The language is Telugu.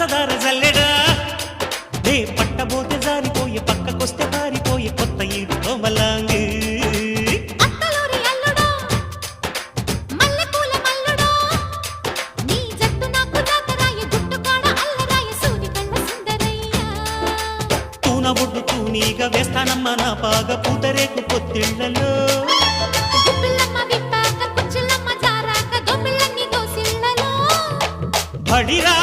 పంచదార జల్లెడా నే పట్టబోతే జారిపోయే పక్కకొస్తే పారిపోయే కొత్త ఈడు కోమలాంగి ఒడ్డు తూనీగా వేస్తానమ్మ నా పాగ పూతరేకు పొత్తిళ్లలో బడిరా